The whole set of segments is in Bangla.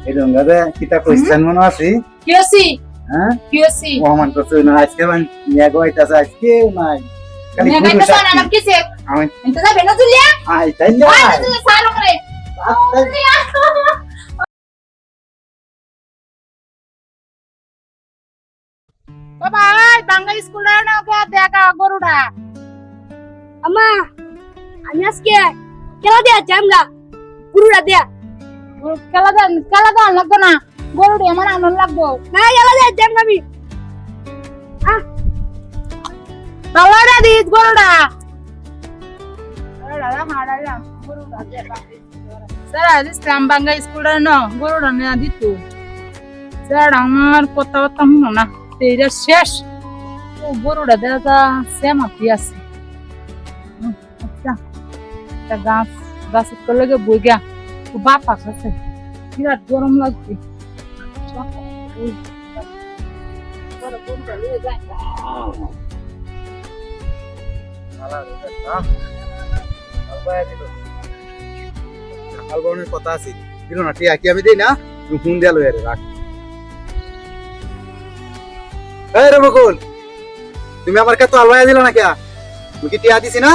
এরকম ভাবে কিতা কইছেন মনে আছে কি হইছি হ্যাঁ কি হইছি ওমান করছে না আজকে মানে নিয়া গইতাছে আজকে নাই খালি মেয়ে পুরুষ গাইতে না নাম কিছে আমি এনতে যাবে না জুলিয়া আই তাই না তুই সারো করে বাবা এই বাংলা স্কুলে না কে দেখা গরুড়া আম্মা আমি আজকে খেলা দেয়া জামগা পুরুরা দেয়া খেলা দেন লাগবে না গরুড়ি আমার আনন্দ লাগবো না খেলা দেয়া জামগা আমি তালারা দিস গরুড়া স্যার ইসলাম বাংলা স্কুলে না গরুড়া না দিত স্যার আমার কথা কথা শুনো না তেরা শেষ ও গরুড়া দেখা সেমাতি আছে আচ্ছা একটা গাছের তলে বই গা ও বাতাস আছে বিরাট গরম লাগছে আলবনের কথা আছে দিল না টিয়া কি আমি দেই না তুমি ফোন দিয়া লই রাখ এই রে বকুল তুমি আমার কাছে আলবায়া দিলা না কে তুমি কি টিয়া দিছি না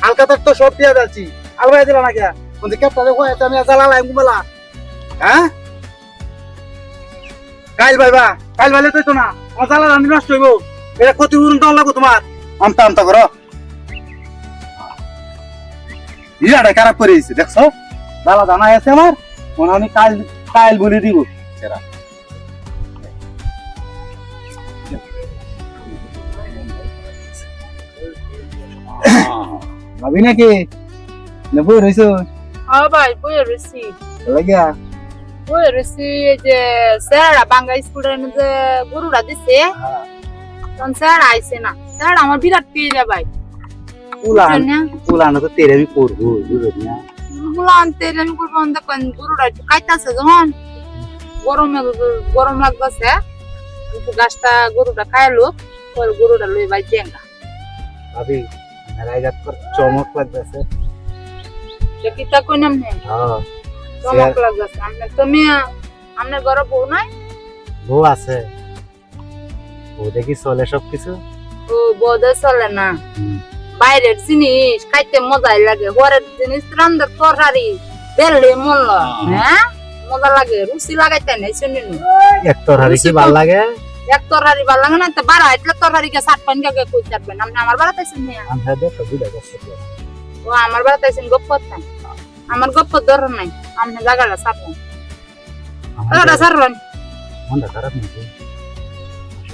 আলকাতার তো সব টিয়া যাচ্ছি আলবায়া দিলা না কে কোন দিকে তালে হয় আমি জ্বালা লাই গুমলা হ্যাঁ কাইল ভাইবা কাইল ভাইলে তো না আমার জ্বালা রান্দি নষ্ট হইব এটা ক্ষতিপূরণ তো লাগবো তোমার আমতা আমতা করো ইরাটা খারাপ করে দিয়েছে দেখছো দালা জানা আছে আমার মনে আমি কাল কাল বলে দিব সেরা ভাবি নাকি নেবো রইছো ও ভাই বই রইছি লাগিয়া বই রইছি যে স্যার বাংলা স্কুলের যে গরুড়া দিছে তখন স্যার আইছে না স্যার আমার বিরাট পেয়ে ভাই উলান উলান তো তেরে আমি করবো বুঝলি না বুলান তেল আমি করবো দেখেন গরুড়া একটু খাইতেছে যখন গরম লাগতেছে একটু গাছটা গরুটা খাইলো পরে গরুটা লই ভাই জেঙ্গা ভাবি রাইজাত কর চমক লাগতেছে কিতা কই নাম নে হ্যাঁ চমক লাগতেছে আপনি তুমি আপনার ঘরে বউ নাই বউ আছে বউ দেখি চলে সবকিছু ও বউদের চলে না বাইরের জিনিস খাইতে মজাই লাগে ঘরের জিনিস রান্নার তরকারি বেললে মন হ্যাঁ মজা লাগে রুচি লাগাইতে নাই শুনিন এক তরকারি কি ভাল লাগে এক তরকারি ভালো লাগে না তো বাড়া એટલે তরকারি কে সাত পান কে কই চারবেন আপনি আমার বাড়াতে শুনি আমরা দেখো বুঝা গেছে ও আমার বাড়াতে শুন গপ্প করতেন আমার গপ্প ধর নাই আপনি জায়গাটা সাপন জায়গাটা সারলেন মনটা খারাপ নাকি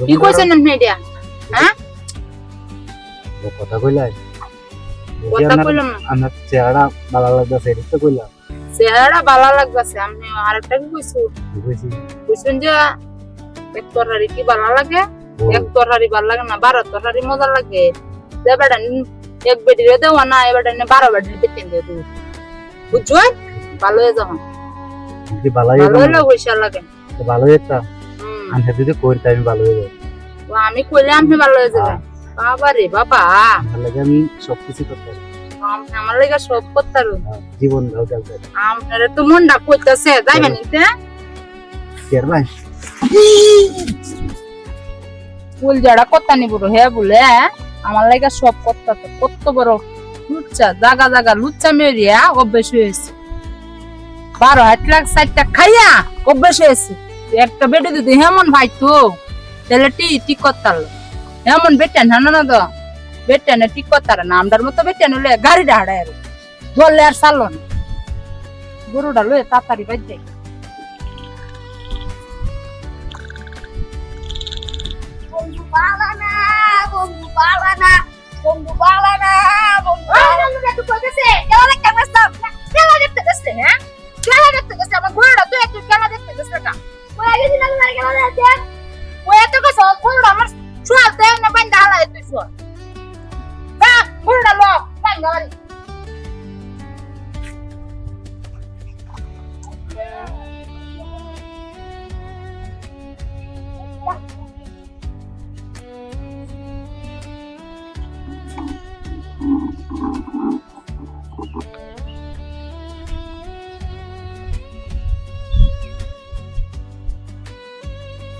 কি কইছেন আপনি এটা হ্যাঁ কথা কইলাই কথা কইলাম না আমার চেহারা ভালো লাগতেছে এটা তো কইলাম চেহারা ভালো লাগতেছে আপনি আরেকটা কি কইছো বুঝছি কইছেন যে এক তরকারি কি ভালো লাগে এক তরকারি ভালো লাগে না 12 তরকারি মজা লাগে যে বেটা এক বেডিরে দেওয়া না এবারে 12 বেডিরে দিতেন দে তুই বুঝছো ভালো হয়ে যাও যদি ভালো হলে পয়সা লাগে ভালো একটা আমি যদি করি তাই আমি ভালো হয়ে যাই ও আমি কইলে আপনি ভালো হয়ে যাবেন বাবা রে বাবা ভালো লাগে আমি সবকিছু করতে পারি আমার লাগা সব করতে জীবন দাও চলতে আপনার তো মনটা কইতাছে যাইবেন নিতে কের ভাই ফুল যারা কথা নিব হে বলে আমার লাগা সব করতে কত বড় লুচ্চা জাগা জাগা লুচ্চা মেরিয়া অভ্যেস হয়েছে 12 হাত লাখ 60টা খাইয়া অভ্যেস হয়েছে একটা বেটে যদি হেমন ভাই তো তাহলে ঠিক করতাল হেমন বেটেন না তো বেটেন ঠিক করতার না আমদার মতো বেটেন হলে গাড়িটা হাড়ায় আর বললে আর চালন গরুটা লয়ে তাড়াতাড়ি বাজ যায় বন্ধু বালানা বন্ধু বালানা বন্ধু বালানা বন্ধু বালানা তুই কইতেছে খেলা দেখতে গেছতাম খেলা দেখতে গেছতে হ্যাঁ খেলা দেখতে গেছতে আমার ঘোড়া তুই একটু খেলা দেখতে গেছতে না ওই আগে দিন আমি খেলা দেখতে ওই এত কস ঘোড়া আমার চলতে না বান্দা হালা তুই শুন বা ঘোড়া লো বান্দা বাড়ি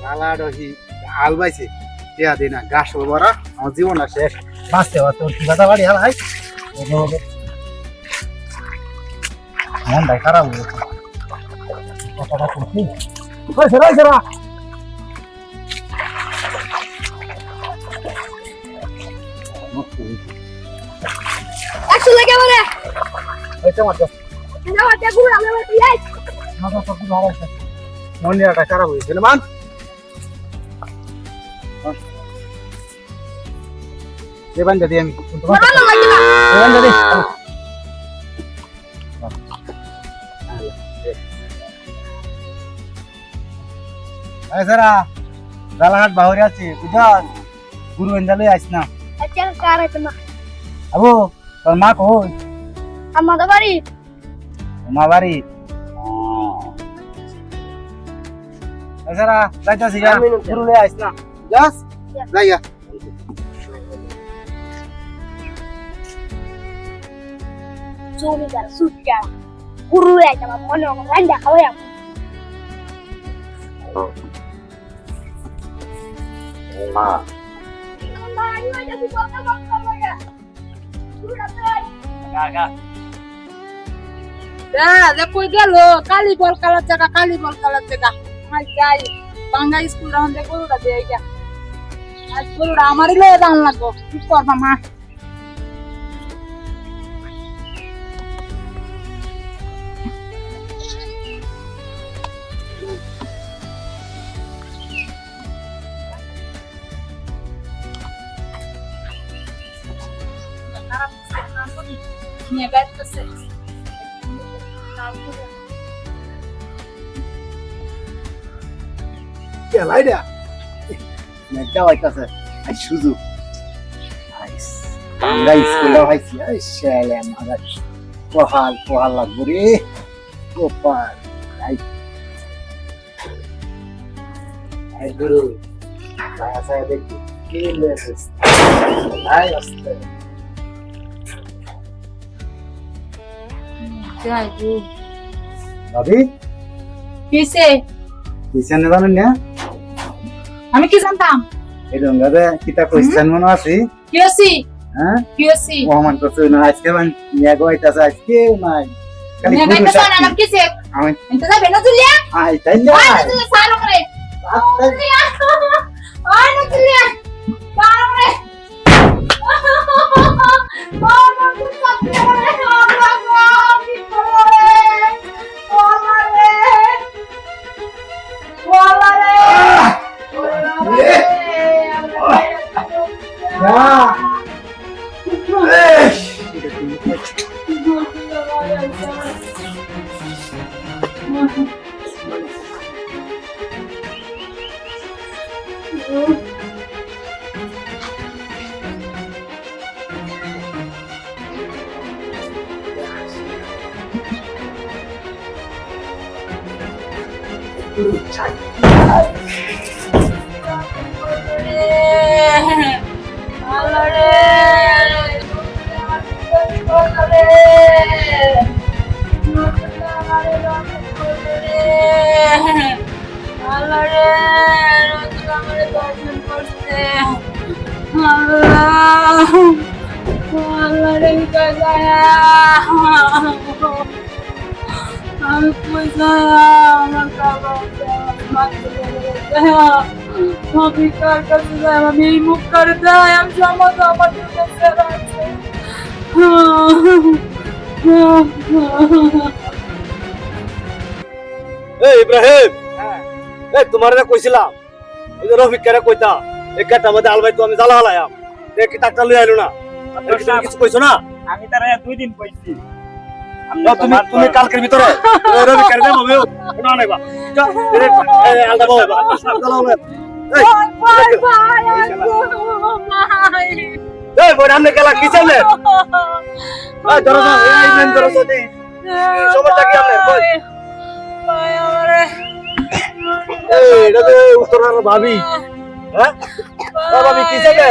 আলা রহি আলবাইছে টিয়া দিই না গাছ বড়া আমার জীবন আছে বাঁচতে বাঁচতে ওর ঠিকাদা বাড়ি হালাই মনটাই খারাপ হয়েছে কথাটা করছি হয়েছে রয়েছে রা একশো লাগে বলে হয়েছে আমার যাওয়াটা ঘুরে আমরা যাই মাথা সব কিছু হারাইছে মনটা খারাপ হয়েছে না মান দেবান যদি আমি ভালো লাগে না দেবান যদি জালাহাট বাহরে আছে বুঝাস গুরু এন্দালে আইস না আচ্ছা কার আছে না আবু তোর মা কই আমাদের বাড়ি মা বাড়ি এছাড়া যাইতাছি গা গুরু লে আইস না যাস যাইয়া জমিদার সুটকা গুরু একটা মনে মনে দেখা হয় মা কই গেল কালি বল কালার জায়গা আজ যাই বাংলা স্কুল রাউন্ড দেখো ওটা দিয়ে গিয়া আজ গরুটা আমারই লয়ে দাম লাগবো কি করবা মা নিয়ে গাইতেছে কে লাইডা নেটা হইতাছে আই সুজু নাইস বাংলা স্কুলে হইছি আই শালা মাগা পোহাল লাগবো রে গোপাল আই গুরু আশা দেখি কি লেসেস আই আসতে যাই গো ভাবি কিসে কিসেনে জানেন না আমি কি জানতাম এই রঙাবে কিতা কোশ্চেন মনে আছে কি আছি হ্যাঁ কি আছি ওমান করছে না আজকে মান নিয়া গইতাছে আজকে নাই খালি নিয়ে গুরু গাইতেছে সাথী না কিসে আমি এত যাবে না জুলিয়া আই তাই না আয় না জুলিয়া সারো করে জুলিয়া আয় না জুলিয়া সারো করে আমি পয়সা আমার আমি কার কাছে যাই আমি এই মুখ করে যাই আমি সমাজ আমার কাছে আছে এই ইব্রাহিম এই তোমার না কইছিলাম ওই যে রফিক কেন কইতা এই কাটা মধ্যে আলবাই তো আমি জ্বালা হালায়াম কি টাকা লই আইলো না তুমি কিছু কইছো না আমি তারা 2 দিন কইছি তুমি কালকের ভিতরে রবি কেন দেবো না নেবা আলদা বাবা জ্বালা হবে এই বড় আমনে গেলা কি চাইলে এই ধরো না এই মেন ধরো সদি সমস্যা কি আমনে কই এই এটা তো উত্তরার ভাবি হ্যাঁ ভাবি কি চাইলে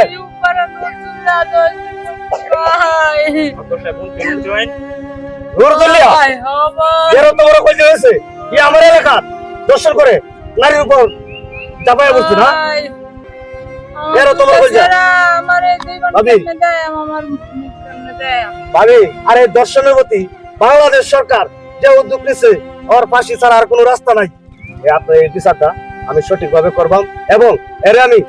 নূর দলিয়া এর তো বড় কইতে হয়েছে কি আমার এলাকা দর্শন করে নারীর উপর চাপায় বসছি না এরা তোমার বলছে আমারে 2 ঘন্টা ভাবি। কেমনে দেয় আমার কেমনে দেয় ভাবি আরে দর্শনের প্রতি বাংলাদেশ সরকার যে উদ্যোগ নিচ্ছে ওর ফাঁসি ছাড়া আর কোনো রাস্তা নাই আপনার এই বিচারটা আমি সঠিকভাবে করবাম এবং এর আমি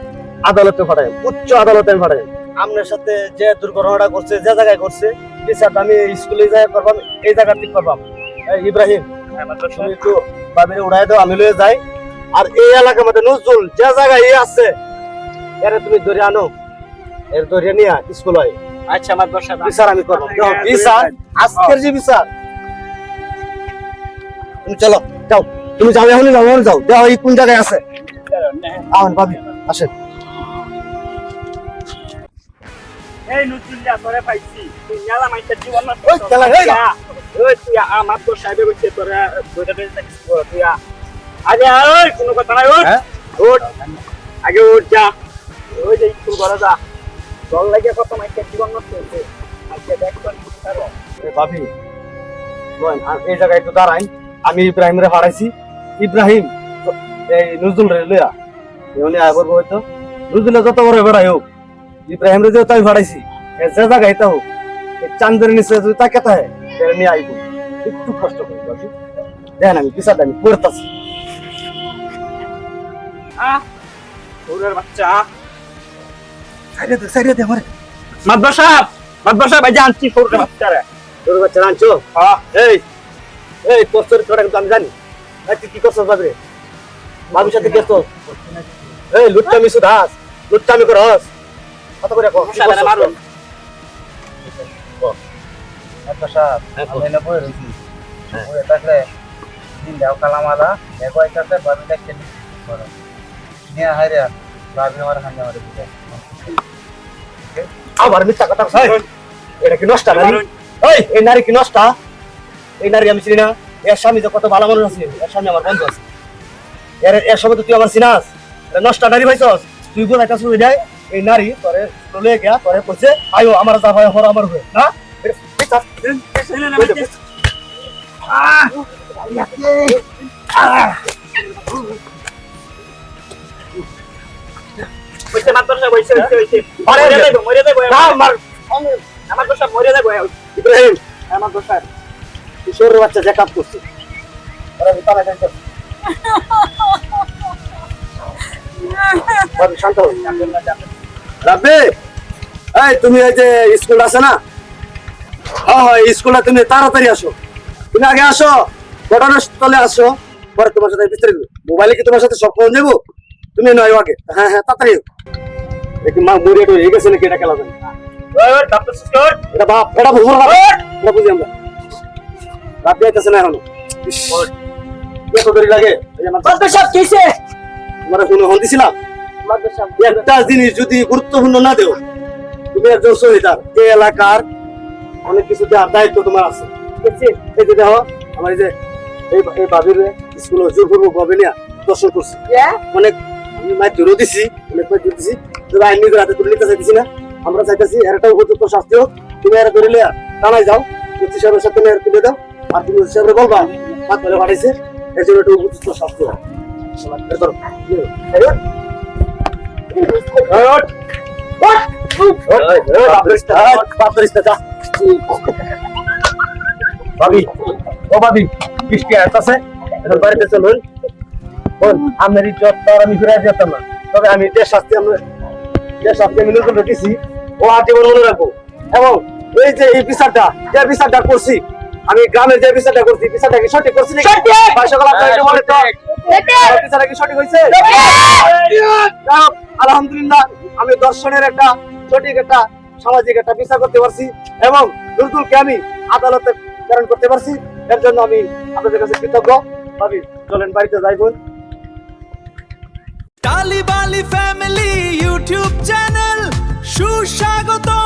আদালতে পাঠাই উচ্চ আদালতে আমি পাঠাই আপনার সাথে যে দুর্ঘটনাটা করছে যে জায়গায় করছে বিচারটা আমি স্কুলে যাই করবাম এই জায়গা ঠিক করবাম এই ইব্রাহিম তুমি একটু বাবিরে উড়াই দাও আমি লয়ে যাই আর এই এলাকার মধ্যে নজরুল যে জায়গায় আছে এর তুমি ধরে আনো এর ধরে নিয়ে স্কুল হয় আচ্ছা মাতবর সাহেব বিচার আমি করবো দেখো, বিচার আজকের যে বিচার তুমি চলো যাও তুমি যাও এখনই যাও এখনই যাও দেখো এই কোন জায়গায় আছে আহন ভাবি আসেন এই নতুনটা তোরে পাইছি তুই মেলা মাইতে জীবন নষ্ট ওই খেলা, এই না। ওই তুই মাতবর সাহেব কইছে তোরা দুইটা বেজে থাকিস তুই আগে ওই কোনো কথা নাই ওই হ্যাঁ? ওঠ আগে উঠ যা ওই যে স্কুল ঘরে যা জল লাগে কত মাইতে জীবন নষ্ট হচ্ছে আজকে দেখবেন বুঝতে এ ভাবি বলেন, আর এই জায়গায় একটু দাঁড়াই আমি ইব্রাহিমরে হারাইছি ইব্রাহিম এই নজরুল রে লইয়া এমনি আয় করবো হয়তো নজরুলে যত বড় বেড়াই হোক ইব্রাহিম রে যেহেতু আমি হারাইছি এ যে জায়গায় এটা হোক এই চান্দের নিচে যদি তাকে থাকে তাহলে নিয়ে আইব একটু কষ্ট করি ভাবি দেখেন আমি পিছাটা আমি পড়তাছি ওরের বাচ্চা সাইডে দে আমার মাতবর সাহেব এই যে আনছি ওরের বাচ্চারে তোর বাচ্চা আনছো হ্যাঁ এই এই তোর চরিত্রটা কিন্তু আমি জানি এই তুই কি করছিস বাবরে বাবুর সাথে কে তোর এই লুচ্চামি সুধাস লুচ্চামি করস কত করে কর সাহেব মারুন আচ্ছা সাহেব আমি এনে বই রইছি বই থাকলে দিন দাও কালামালা এগো আইতাছে ভাবি দেখে করে নিয়া হাইরে ভাবি আমার হাঙ্গা মারে দিবে আবার মিথ্যা কথা কই এটা কি নষ্ট নারী এই এই নারী কি নষ্ট এই নারী আমি চিনি না এর স্বামী যে কত ভালো মানুষ আছে এর স্বামী আমার বন্ধু আছে এর সঙ্গে তো তুই আমার চিনাস এটা নষ্ট নারী ভাইছস তুই বল একটা শুনে যায় এই নারী তোরে চলে গিয়া তোরে কইছে আয়ো আমার যা হয় হর আমার হয় না এটা মিথ্যা। বইছে মাতবর সাহেব বইছে আরে, মরে যাইবো না, মার। মাতবর সাহেব মরে যাইবো ইব্রাহিম মাতবর সাহেব কিশোরের বাচ্চা যে কাজ করছে ওরা ভিতরে যাইতে ভাবি শান্ত হও রাব্বি এই তুমি এই যে স্কুল আছে না হ্যাঁ হ্যাঁ স্কুলে তুমি তাড়াতাড়ি আসো তুমি আগে আসো ঘটনাস্থলে আসো পরে তোমার সাথে বিস্তারিত মোবাইলে কি তোমার সাথে সব ফোন দেবো তুমি নয় আগে হ্যাঁ হ্যাঁ তাড়াতাড়ি দেখি মা মরিয়া টরে হয়ে গেছে নাকি এটা খেলা জানি ওই ডাক্তার সিস্টার এটা বাপ এটা ভুল বাপ এটা বুঝি আমরা রাব্বি আইতেছে না এখনো ইস, কত দেরি লাগে এই যে আমার মাতবর সাহেব কিছে তোমার ফোনে ফোন দিছিলাম মাতবর সাহেব একটা জিনিস যদি গুরুত্বপূর্ণ না দেও তুমি একজন শহীদার এই এলাকার অনেক কিছু দেওয়ার দায়িত্ব তোমার আছে এই যে দেখো আমার এই যে এই বাবির স্কুল জোরপূর্বক ভাবে নিয়ে দর্শন করছি অনেক আমি মায়ের দূরও দিছি অনেক মায়ের দূর দিছি তবে আইন নিজের হাতে তুলে নিতে চাইতেছি না আমরা চাইতেছি এর একটা উপযুক্ত শাস্তি হোক তুমি এরা ধরে লিয়া টানাই যাও পঁচিশ সাহেবের সাথে এর তুলে দাও আর তুমি সাহেবের বলবা হাত ধরে পাঠাইছে এর জন্য একটা উপযুক্ত শাস্তি হোক এর ধরো। এই ওঠ। এই ওঠ। ভাবি ও ভাবি বৃষ্টি আসতেছে এখন বাড়িতে চলুন আপনার ইজ্জত তো আর আমি ফিরে যেতাম না তবে আমি যে শাস্তি আমি নতুন রেখেছি ও আজীবন মনে রাখবো এবং এই যে এই বিচারটা যে বিচারটা করছি আমি গ্রামের যে বিচারটা করছি বিচারটা কি সঠিক করছি নাকি? ভাই সকল আপনারা একটু বলেন তো, আমার বিচারটা কি সঠিক হয়েছে যাক, আলহামদুলিল্লাহ আমি দর্শনের একটা সঠিক একটা সামাজিক একটা বিচার করতে পারছি এবং নজরুলকে আমি আদালতে প্রেরণ করতে পারছি এর জন্য আমি আপনাদের কাছে কৃতজ্ঞ ভাবি চলেন বাড়িতে যাইব টালিবালি ফ্যামিলি ইউটিউব চ্যানেল সুস্বাগতম।